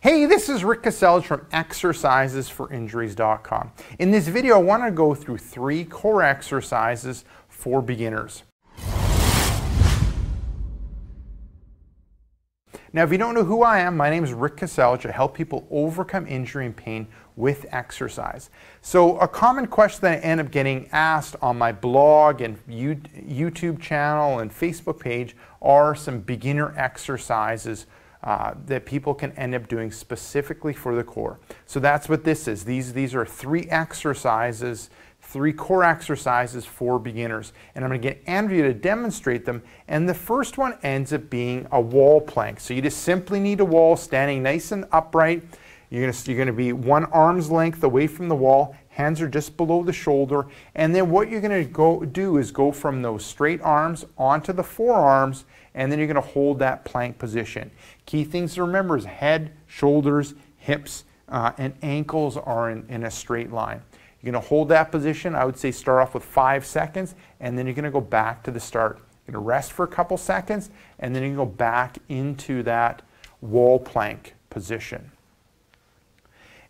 Hey, this is Rick Caselge from exercisesforinjuries.com. In this video, I want to go through 3 core exercises for beginners. Now, if you don't know who I am, my name is Rick Caselge. I help people overcome injury and pain with exercise. So a common question that I end up getting asked on my blog and YouTube channel and Facebook page are some beginner exercises that people can end up doing specifically for the core. So that's what this is. These are 3 exercises, 3 core exercises for beginners. And I'm going to get Andrea to demonstrate them. And the first one ends up being a wall plank. So you just simply need a wall standing nice and upright. You're going to be 1 arm's length away from the wall. Hands are just below the shoulder. And then what you're going to do is go from those straight arms onto the forearms, and then you're going to hold that plank position. Key things to remember is head, shoulders, hips, and ankles are in a straight line. You're going to hold that position. I would say start off with 5 seconds, and then you're going to go back to the start. You're going to rest for a couple seconds, and then you can go back into that wall plank position.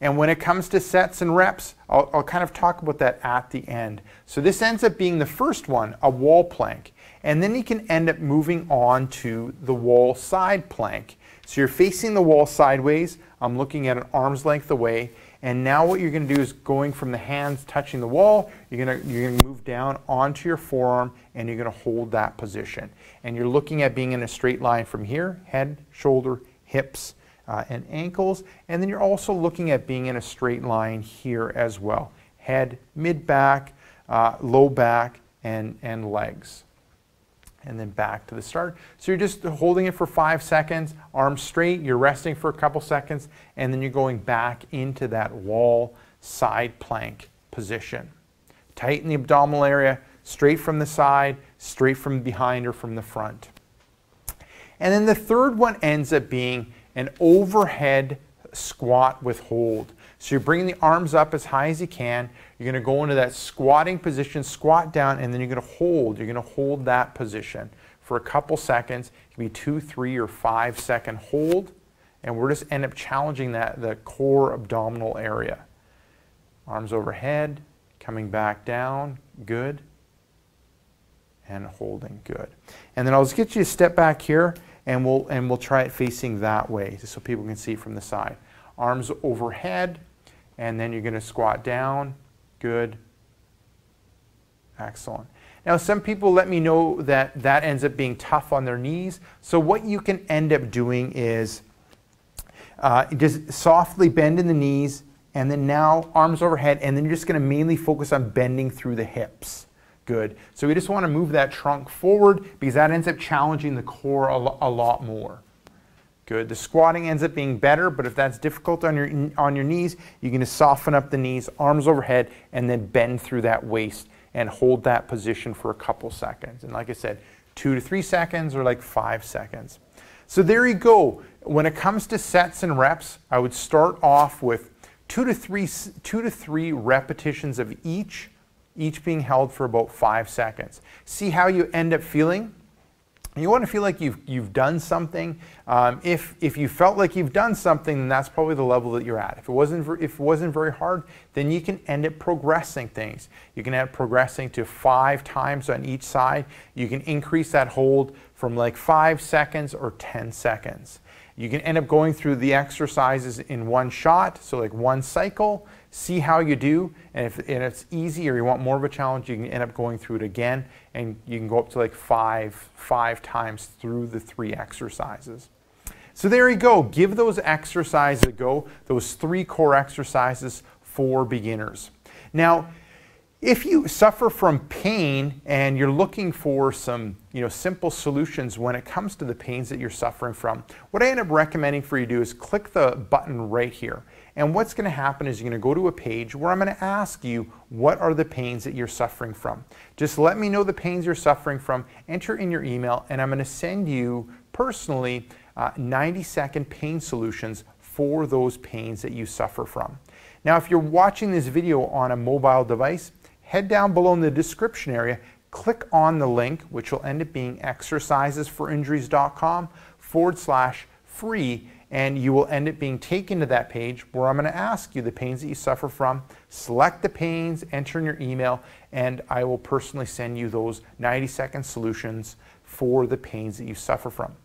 And when it comes to sets and reps, I'll kind of talk about that at the end. So this ends up being the first one, a wall plank. And then you can end up moving on to the wall side plank. So you're facing the wall sideways. I'm looking at an arm's length away. And now what you're going to do is going from the hands touching the wall, you're going to move down onto your forearm, and you're going to hold that position. And you're looking at being in a straight line from here, head, shoulder, hips, and ankles. And then you're also looking at being in a straight line here as well. Head, mid-back, low back, and legs. And then back to the start. So you're just holding it for 5 seconds, arms straight, you're resting for a couple seconds, and then you're going back into that wall side plank position. Tighten the abdominal area, straight from the side, straight from behind or from the front. And then the third one ends up being an overhead squat with hold. So you're bringing the arms up as high as you can. You're going to go into that squatting position, squat down, and then you're going to hold. You're going to hold that position for a couple seconds. It can be 2, 3, or 5 second hold. And we're just end up challenging the core abdominal area. Arms overhead, coming back down, good. And holding, good. And then I'll just get you to step back here, and we'll try it facing that way, just so people can see from the side. Arms overhead, and then you're going to squat down. Good. Excellent. Now, some people let me know that that ends up being tough on their knees. So what you can end up doing is just softly bend in the knees, and then now arms overhead, and then you're just going to mainly focus on bending through the hips. Good. So we just want to move that trunk forward because that ends up challenging the core a lot more. Good. The squatting ends up being better, but if that's difficult on your knees, you're going to soften up the knees, arms overhead, and then bend through that waist and hold that position for a couple seconds. And like I said, 2 to 3 seconds or like 5 seconds. So there you go. When it comes to sets and reps, I would start off with 2 to 3 repetitions of each being held for about 5 seconds. See how you end up feeling. You want to feel like you've done something. If you felt like you've done something, then that's probably the level that you're at. If it wasn't very hard, then you can end up progressing things. You can end up progressing to 5 times on each side. You can increase that hold from like 5 seconds or 10 seconds. You can end up going through the exercises in one shot, so like one cycle, see how you do, and if it's easy or you want more of a challenge, you can end up going through it again, and you can go up to like five times through the 3 exercises. So there you go. Give those exercises a go, those 3 core exercises for beginners. Now, if you suffer from pain and you're looking for some simple solutions when it comes to the pains that you're suffering from, what I end up recommending for you to do is click the button right here. And what's going to happen is you're going to go to a page where I'm going to ask you what are the pains that you're suffering from. Just let me know the pains you're suffering from, enter in your email, and I'm going to send you personally 90-second pain solutions for those pains that you suffer from. Now, if you're watching this video on a mobile device, head down below in the description area, click on the link, which will end up being exercisesforinjuries.com/free, and you will end up being taken to that page where I'm going to ask you the pains that you suffer from, select the pains, enter in your email, and I will personally send you those 90-second solutions for the pains that you suffer from.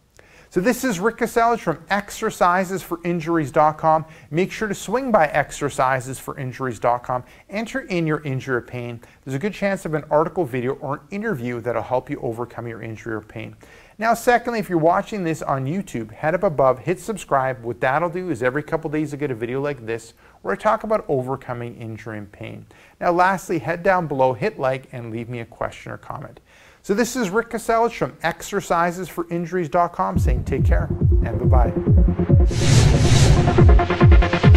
So this is Rick Kasalj from exercisesforinjuries.com. Make sure to swing by exercisesforinjuries.com. Enter in your injury or pain. There's a good chance of an article, video, or an interview that'll help you overcome your injury or pain. Now, secondly, if you're watching this on YouTube, head up above, hit subscribe. What that'll do is every couple days I get a video like this where I talk about overcoming injury and pain. Now, lastly, head down below, hit like, and leave me a question or comment. So this is Rick Kasalj from exercisesforinjuries.com saying take care and bye-bye.